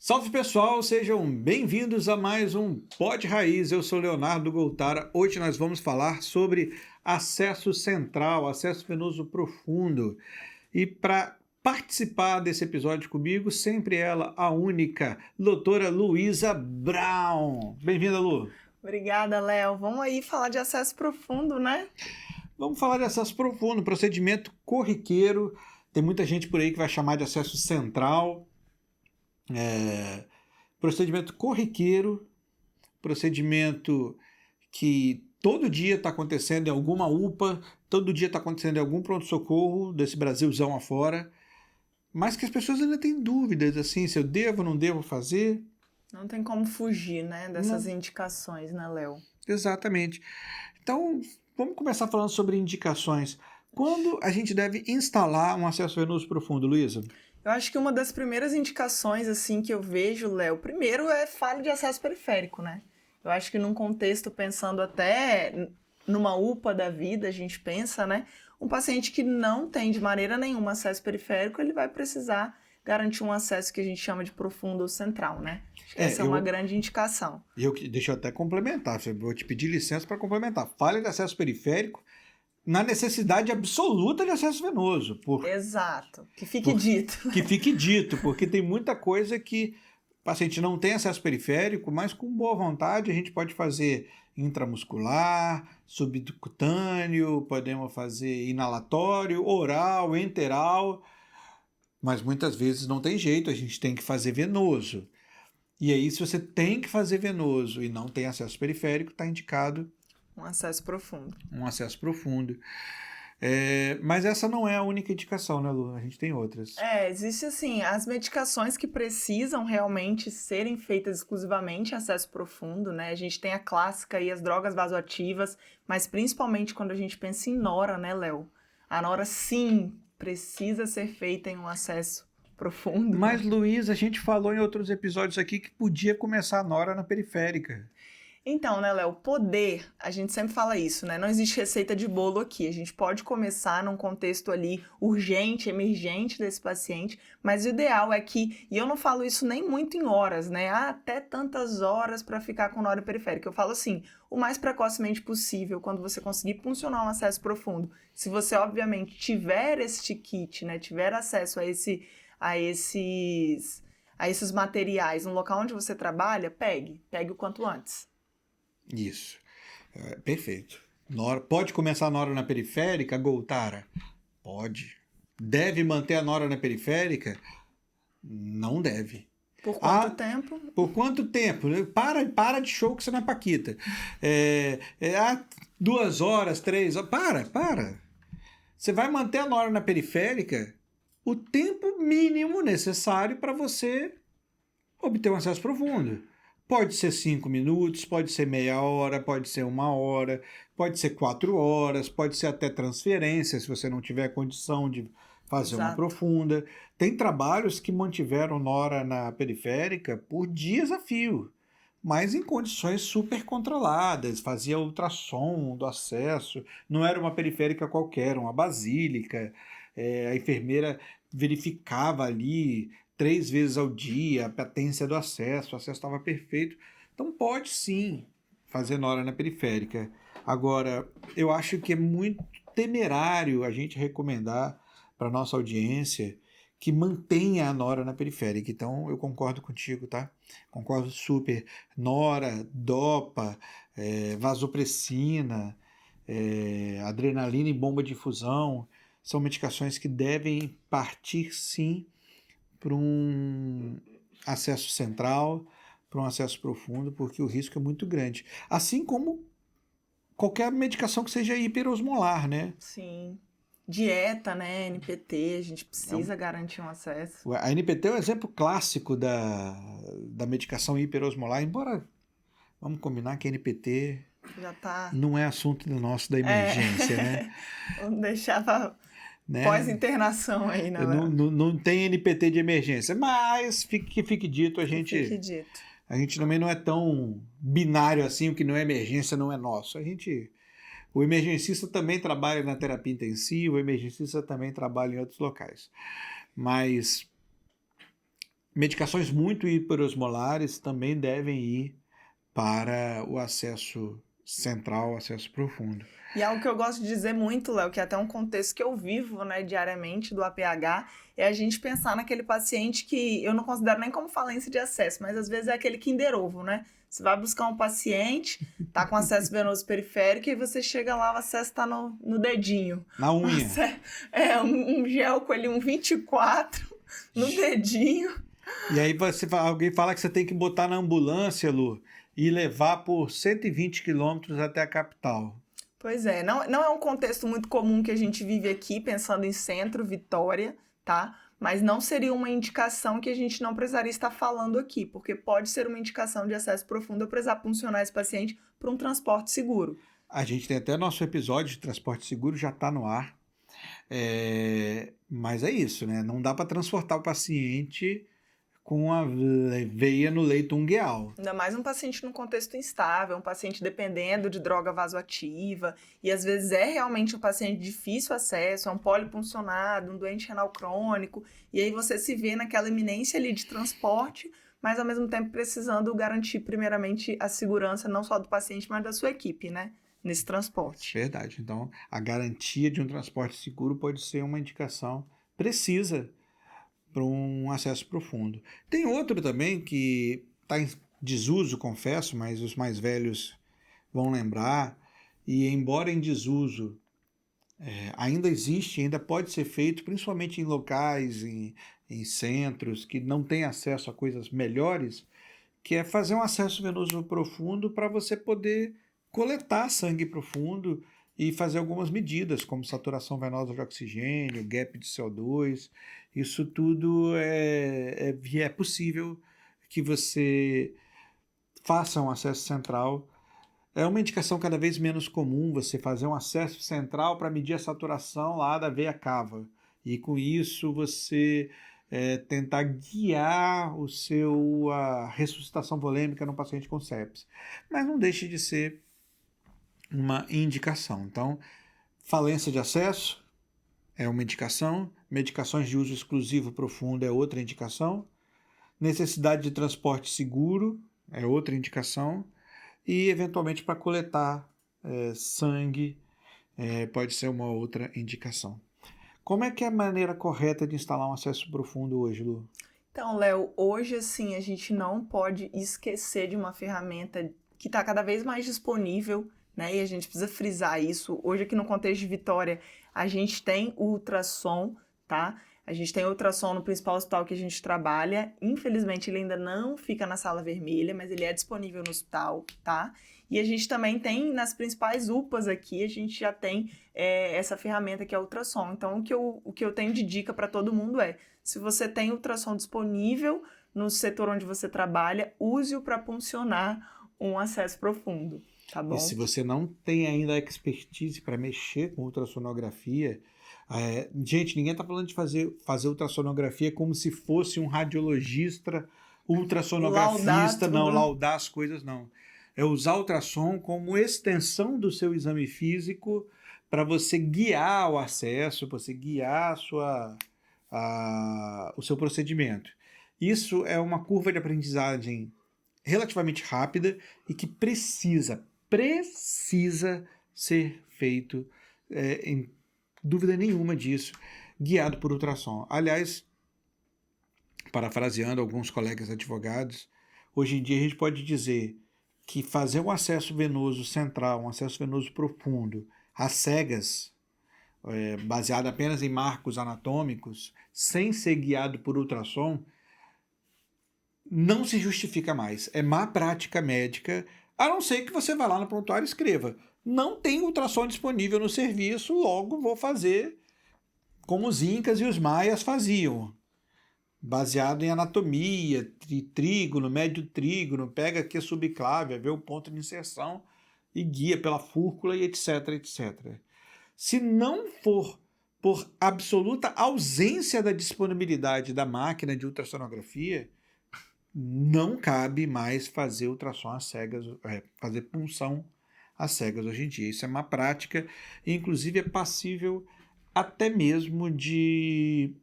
Salve pessoal, sejam bem-vindos a mais um Pod Raiz. Eu sou Leonardo Goltara. Hoje nós vamos falar sobre acesso central, acesso venoso profundo. E para participar desse episódio comigo, sempre ela, a única, doutora Luísa Brown. Bem-vinda, Lu. Obrigada, Léo. Vamos aí falar de acesso profundo, né? Vamos falar de acesso profundo, procedimento corriqueiro. Tem muita gente por aí que vai chamar de acesso central. Procedimento corriqueiro, procedimento que todo dia está acontecendo em alguma UPA, todo dia está acontecendo em algum pronto-socorro desse Brasilzão afora, mas que as pessoas ainda têm dúvidas, assim, se eu devo ou não devo fazer. Não tem como fugir, né, dessas indicações, né, Léo? Exatamente. Então, vamos começar falando sobre indicações. Quando a gente deve instalar um acesso venoso profundo, Luísa? Eu acho que uma das primeiras indicações, assim, que eu vejo, Léo, primeiro é falha de acesso periférico, né? Eu acho que num contexto, pensando até numa UPA da vida, a gente pensa, né? Um paciente que não tem de maneira nenhuma acesso periférico, ele vai precisar garantir um acesso que a gente chama de profundo ou central, né? Acho que essa é uma grande indicação. Deixa eu até complementar, vou te pedir licença para complementar. Falha de acesso periférico na necessidade absoluta de acesso venoso. Exato, que fique dito. Que fique dito, porque tem muita coisa que o paciente não tem acesso periférico, mas com boa vontade a gente pode fazer intramuscular, subcutâneo, podemos fazer inalatório, oral, enteral, mas muitas vezes não tem jeito, a gente tem que fazer venoso. E aí, se você tem que fazer venoso e não tem acesso periférico, está indicado um acesso profundo. Um acesso profundo. Mas essa não é a única indicação, né, Lu? A gente tem outras. Existe assim, as medicações que precisam realmente serem feitas exclusivamente em acesso profundo, né? A gente tem a clássica e as drogas vasoativas, mas principalmente quando a gente pensa em nora, né, Léo? A nora, sim, precisa ser feita em um acesso profundo. Mas, Luiz, a gente falou em outros episódios aqui que podia começar a nora na periférica. Então, né, Léo, poder, a gente sempre fala isso, né? Não existe receita de bolo aqui. A gente pode começar num contexto ali urgente, emergente desse paciente, mas o ideal é que, e eu não falo isso nem muito em horas, né? Até tantas horas para ficar com nora periférica. Eu falo assim, o mais precocemente possível, quando você conseguir funcionar um acesso profundo. Se você, obviamente, tiver este kit, né? Tiver acesso a esses materiais no local onde você trabalha, pegue o quanto antes. Isso. Perfeito. Pode começar a nora na periférica, Goltara? Pode. Deve manter a nora na periférica? Não deve. Por quanto tempo? Por quanto tempo? Para de show que você não é Paquita. 2 horas, 3 horas. Para. Você vai manter a nora na periférica o tempo mínimo necessário para você obter um acesso profundo. Pode ser 5 minutos, pode ser meia hora, pode ser 1 hora, pode ser 4 horas, pode ser até transferência, se você não tiver condição de fazer uma profunda. Tem trabalhos que mantiveram nora na periférica por dias a fio, mas em condições super controladas, fazia ultrassom do acesso, não era uma periférica qualquer, uma basílica, a enfermeira verificava ali 3 vezes ao dia, a patência do acesso, o acesso estava perfeito. Então pode sim fazer nora na periférica. Agora, eu acho que é muito temerário a gente recomendar para a nossa audiência que mantenha a nora na periférica. Então eu concordo contigo, tá? Concordo super. Nora, dopa, vasopressina, adrenalina e bomba de infusão são medicações que devem partir sim para um acesso central, para um acesso profundo, porque o risco é muito grande. Assim como qualquer medicação que seja hiperosmolar, né? Sim. Dieta, né? NPT, a gente precisa garantir um acesso. A NPT é um exemplo clássico da medicação hiperosmolar, embora vamos combinar que a NPT já tá... não é assunto do nosso da emergência, né? Vamos deixar para pós-internação aí, né? Não tem NPT de emergência, mas fique dito, a gente também não é tão binário assim, o que não é emergência não é nosso. O emergencista também trabalha na terapia intensiva, o emergencista também trabalha em outros locais. Mas Medicações muito hiperosmolares também devem ir para o acesso central, acesso profundo. E algo que eu gosto de dizer muito, Léo, que é até um contexto que eu vivo, né, diariamente do APH, é a gente pensar naquele paciente que eu não considero nem como falência de acesso, mas às vezes é aquele Kinder Ovo, né? Você vai buscar um paciente, tá com acesso venoso periférico, e você chega lá, o acesso tá no dedinho. Na unha. Um gel com ele, um 24 no dedinho. E aí alguém fala que você tem que botar na ambulância, Lu, e levar por 120 quilômetros até a capital. Pois é, não é um contexto muito comum que a gente vive aqui, pensando em centro, Vitória, tá? Mas não seria uma indicação que a gente não precisaria estar falando aqui, porque pode ser uma indicação de acesso profundo eu precisar puncionar esse paciente para um transporte seguro. A gente tem até nosso episódio de transporte seguro, já está no ar. Mas é isso, né? Não dá para transportar o paciente com a veia no leito ungueal. Ainda mais um paciente num contexto instável, um paciente dependendo de droga vasoativa, e às vezes é realmente um paciente de difícil acesso, é um polipuncionado, um doente renal crônico, e aí você se vê naquela iminência ali de transporte, mas ao mesmo tempo precisando garantir primeiramente a segurança não só do paciente, mas da sua equipe, né? Nesse transporte. Verdade. Então, a garantia de um transporte seguro pode ser uma indicação precisa para um acesso profundo. Tem outro também que está em desuso, confesso, mas os mais velhos vão lembrar, e embora em desuso, ainda existe, ainda pode ser feito, principalmente em locais, em centros que não têm acesso a coisas melhores, que é fazer um acesso venoso profundo para você poder coletar sangue profundo e fazer algumas medidas, como saturação venosa de oxigênio, gap de CO2. Isso tudo é possível que você faça um acesso central. É uma indicação cada vez menos comum você fazer um acesso central para medir a saturação lá da veia cava. E com isso você tentar guiar a ressuscitação volêmica no paciente com sepsis. Mas não deixe de ser uma indicação. Então, falência de acesso é uma indicação, medicações de uso exclusivo profundo é outra indicação, necessidade de transporte seguro é outra indicação, e eventualmente para coletar sangue pode ser uma outra indicação. Como é que é a maneira correta de instalar um acesso profundo hoje, Lu? Então, Léo, hoje assim a gente não pode esquecer de uma ferramenta que está cada vez mais disponível, né? E a gente precisa frisar isso. Hoje aqui no contexto de Vitória, a gente tem o ultrassom, tá? A gente tem ultrassom no principal hospital que a gente trabalha. Infelizmente, ele ainda não fica na sala vermelha, mas ele é disponível no hospital, tá? E a gente também tem nas principais UPAs aqui, a gente já tem essa ferramenta que é o ultrassom. Então, o que eu tenho de dica para todo mundo é, se você tem ultrassom disponível no setor onde você trabalha, use-o para puncionar um acesso profundo. Tá bom? E se você não tem ainda a expertise para mexer com ultrassonografia, gente, ninguém está falando de fazer ultrassonografia como se fosse um radiologista ultrassonografista, laudar as coisas, não. É usar o ultrassom como extensão do seu exame físico para você guiar o acesso, você guiar o seu procedimento. Isso é uma curva de aprendizagem relativamente rápida e que precisa ser feito, em dúvida nenhuma disso, guiado por ultrassom. Aliás, parafraseando alguns colegas advogados, hoje em dia a gente pode dizer que fazer um acesso venoso central, um acesso venoso profundo, às cegas, baseado apenas em marcos anatômicos, sem ser guiado por ultrassom, não se justifica mais. É má prática médica, a não ser que você vá lá no prontuário e escreva: não tem ultrassom disponível no serviço, logo vou fazer como os incas e os maias faziam, baseado em anatomia, trígono, médio trígono, pega aqui a subclávia, vê o ponto de inserção e guia pela fúrcula e etc, etc. Se não for por absoluta ausência da disponibilidade da máquina de ultrassonografia, não cabe mais fazer ultrassom às cegas, fazer punção às cegas hoje em dia. Isso é uma prática e inclusive é passível até mesmo de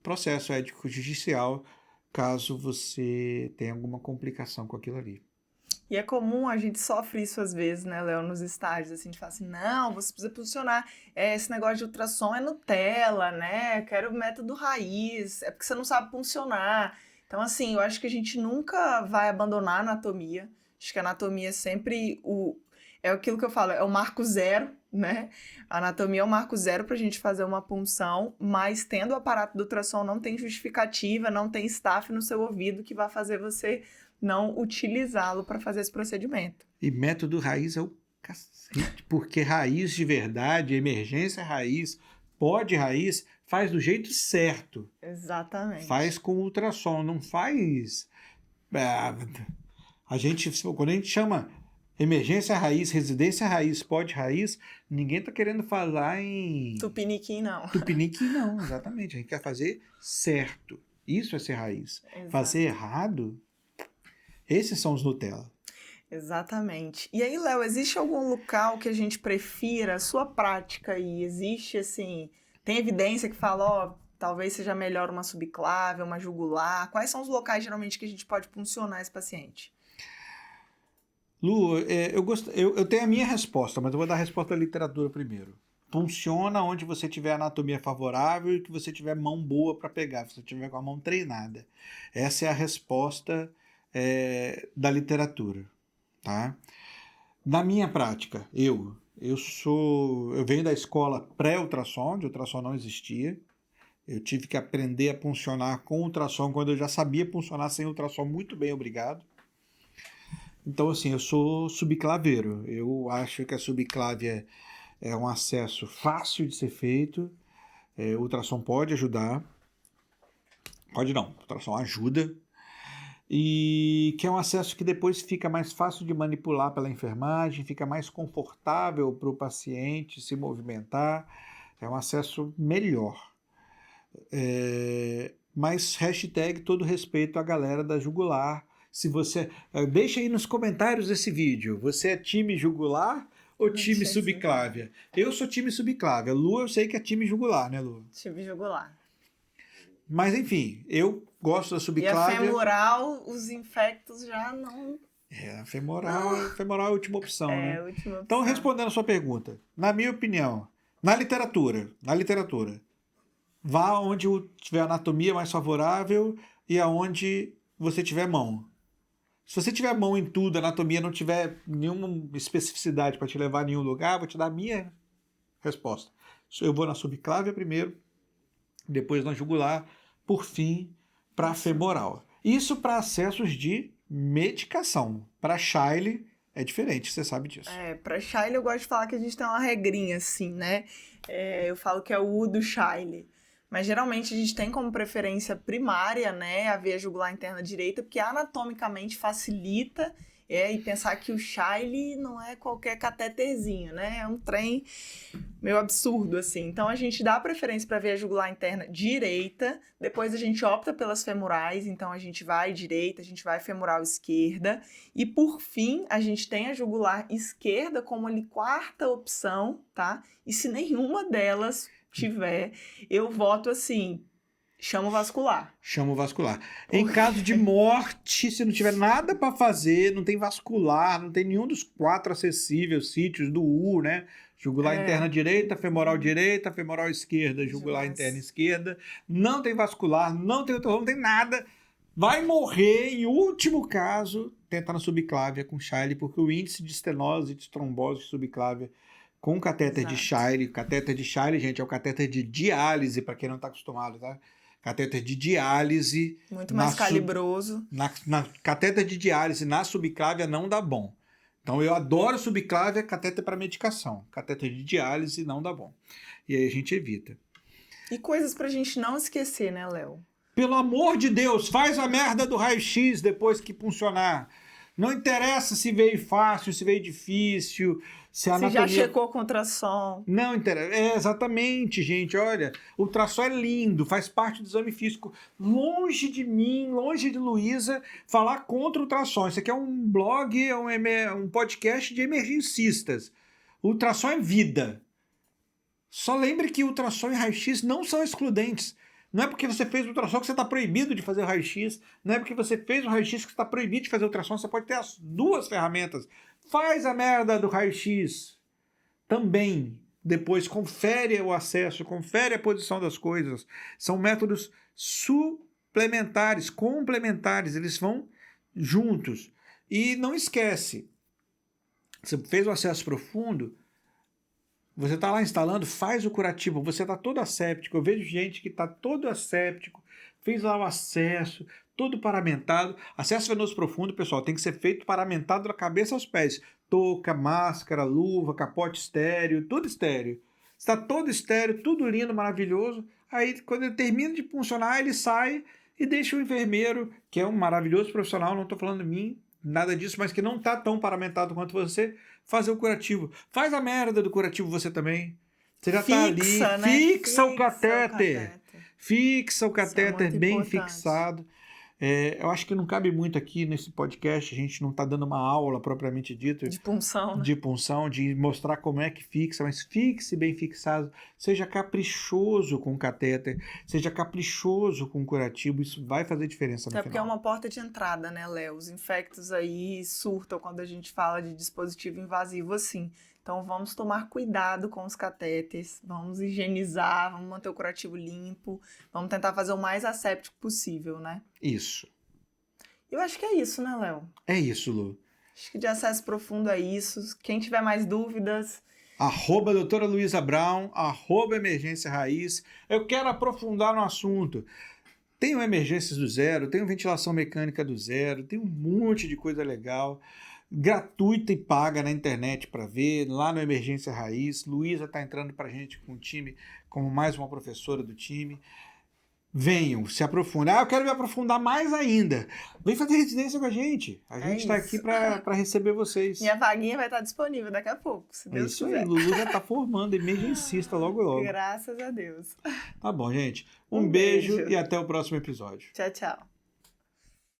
processo ético-judicial caso você tenha alguma complicação com aquilo ali. E é comum, a gente sofre isso às vezes, né, Léo, nos estágios, assim, a gente fala assim, não, você precisa funcionar, esse negócio de ultrassom é Nutella, né, quero o método raiz, é porque você não sabe funcionar. Então, assim, eu acho que a gente nunca vai abandonar a anatomia, acho que a anatomia é sempre é aquilo que eu falo, é o marco zero, né, a anatomia é o marco zero pra gente fazer uma punção, mas tendo o aparato do ultrassom não tem justificativa, não tem staff no seu ouvido que vai fazer você não utilizá-lo para fazer esse procedimento. E método raiz é o cacete, porque raiz de verdade, emergência raiz, pod raiz, faz do jeito certo. Exatamente. Faz com ultrassom, não faz... Quando a gente chama emergência raiz, residência raiz, pod raiz, ninguém tá querendo falar em... Tupiniquim, não. Tupiniquim, não, exatamente. A gente quer fazer certo. Isso é ser raiz. Exato. Fazer errado... Esses são os Nutella. Exatamente. E aí, Léo, existe algum local que a gente prefira a sua prática aí? Existe, assim, tem evidência que fala, ó, talvez seja melhor uma subclave, uma jugular? Quais são os locais, geralmente, que a gente pode puncionar esse paciente? Lu, eu tenho a minha resposta, mas eu vou dar a resposta da literatura primeiro. Funciona onde você tiver anatomia favorável e que você tiver mão boa para pegar, se você tiver com a mão treinada. Essa é a resposta da literatura, tá? Na minha prática, eu venho da escola pré-ultrassom, onde o ultrassom não existia. Eu tive que aprender a funcionar com ultrassom quando eu já sabia funcionar sem ultrassom muito bem, obrigado. Então, assim, eu sou subclaveiro. Eu acho que a subclave é um acesso fácil de ser feito. O ultrassom pode ajudar. Pode não, o ultrassom ajuda. E que é um acesso que depois fica mais fácil de manipular pela enfermagem, fica mais confortável para o paciente se movimentar, é um acesso melhor. Mas hashtag todo respeito à galera da jugular. Se você deixa aí nos comentários desse vídeo, você é time jugular ou time subclávia? Eu sou time subclávia. Lu, eu sei que é time jugular, né, Lu? Time jugular. Mas, enfim, eu gosto da subclávia. E a femoral, os infectos já não... A femoral é a última opção, né? A última opção. Então, respondendo a sua pergunta, na minha opinião, na literatura, vá onde tiver anatomia mais favorável e aonde você tiver mão. Se você tiver mão em tudo, a anatomia não tiver nenhuma especificidade para te levar a nenhum lugar, vou te dar a minha resposta. Eu vou na subclávia primeiro, depois na jugular, por fim, para femoral. Isso para acessos de medicação. Para Shiley é diferente, você sabe disso. Para Shiley eu gosto de falar que a gente tem uma regrinha assim, né? Eu falo que é o U do Shiley. Mas geralmente a gente tem como preferência primária, né, a veia jugular interna direita, porque anatomicamente facilita, e pensar que o Shiley não é qualquer cateterzinho, né? É um trem meio absurdo, assim. Então, a gente dá preferência para a veia jugular interna direita, depois a gente opta pelas femorais, então a gente vai direita, a gente vai femoral esquerda, e por fim, a gente tem a jugular esquerda como ali quarta opção, tá? E se nenhuma delas tiver, eu voto assim... Chamo vascular. Em caso de morte, se não tiver nada para fazer, não tem vascular, não tem nenhum dos 4 acessíveis sítios do U, né? Jugular interna direita, femoral esquerda, jugular interna esquerda. Não tem vascular, não tem nada. Vai morrer, em último caso, tentar na subclávia com Shiley, porque o índice de estenose e de trombose subclávia com catéter de Shiley, gente, é o catéter de diálise, para quem não está acostumado, tá? Catéter de diálise... Muito mais calibroso. Na catéter de diálise na subclávia não dá bom. Então eu adoro subclávia, catéter para medicação. Catéter de diálise não dá bom. E aí a gente evita. E coisas pra gente não esquecer, né, Léo? Pelo amor de Deus, faz a merda do raio-x depois que funcionar. Não interessa se veio fácil, se veio difícil, se a anatomia... já checou com ultrassom. Não interessa. Exatamente, gente. Olha, o ultrassom é lindo, faz parte do exame físico. Longe de mim, longe de Luísa, falar contra o ultrassom. Isso aqui é um blog, um podcast de emergencistas. O ultrassom é vida. Só lembre que ultrassom e raio-x não são excludentes. Não é porque você fez o ultrassom que você está proibido de fazer o raio-x. Não é porque você fez o raio-x que você está proibido de fazer o ultrassom. Você pode ter as duas ferramentas. Faz a merda do raio-x também. Depois confere o acesso, confere a posição das coisas. São métodos suplementares, complementares. Eles vão juntos. E não esquece, você fez o acesso profundo, você está lá instalando, faz o curativo, você está todo asséptico. Eu vejo gente que está todo asséptico, fez lá o acesso, todo paramentado. Acesso venoso profundo, pessoal, tem que ser feito paramentado da cabeça aos pés. Touca, máscara, luva, capote estéreo, tudo estéreo. Está todo estéreo, tudo lindo, maravilhoso. Aí, quando ele termina de funcionar, ele sai e deixa o enfermeiro, que é um maravilhoso profissional, não estou falando de mim, nada disso, mas que não está tão paramentado quanto você, fazer o curativo. Faz a merda do curativo você também. Você já está ali, né? fixa o catéter. Fixa o catéter bem importante. fixado. Eu acho que não cabe muito aqui nesse podcast, a gente não está dando uma aula propriamente dita De punção, né? de punção, de mostrar como é que fixa, mas fixe bem fixado, seja caprichoso com o catéter, seja caprichoso com o curativo, isso vai fazer diferença no final. Porque é uma porta de entrada, né, Léo? Os infectos aí surtam quando a gente fala de dispositivo invasivo assim. Então vamos tomar cuidado com os catéteres, vamos higienizar, vamos manter o curativo limpo, vamos tentar fazer o mais asséptico possível, né? Isso. Eu acho que é isso, né, Léo? É isso, Lu. Acho que de acesso profundo é isso. Quem tiver mais dúvidas... @doutora Luísa Brown, @emergência raiz. Eu quero aprofundar no assunto. Tenho emergências do zero, tenho ventilação mecânica do zero, tem um monte de coisa legal, gratuita e paga na internet para ver, lá no Emergência Raiz. Luísa está entrando para a gente com o time, como mais uma professora do time. Venham, se aprofundar. Eu quero me aprofundar mais ainda. Vem fazer residência com a gente. A gente está aqui para receber vocês. Minha vaguinha vai estar disponível daqui a pouco, se Deus isso quiser. aí, Lulu já está formando emergencista logo logo. Graças a Deus. Tá bom, gente. Um beijo e até o próximo episódio. Tchau, tchau.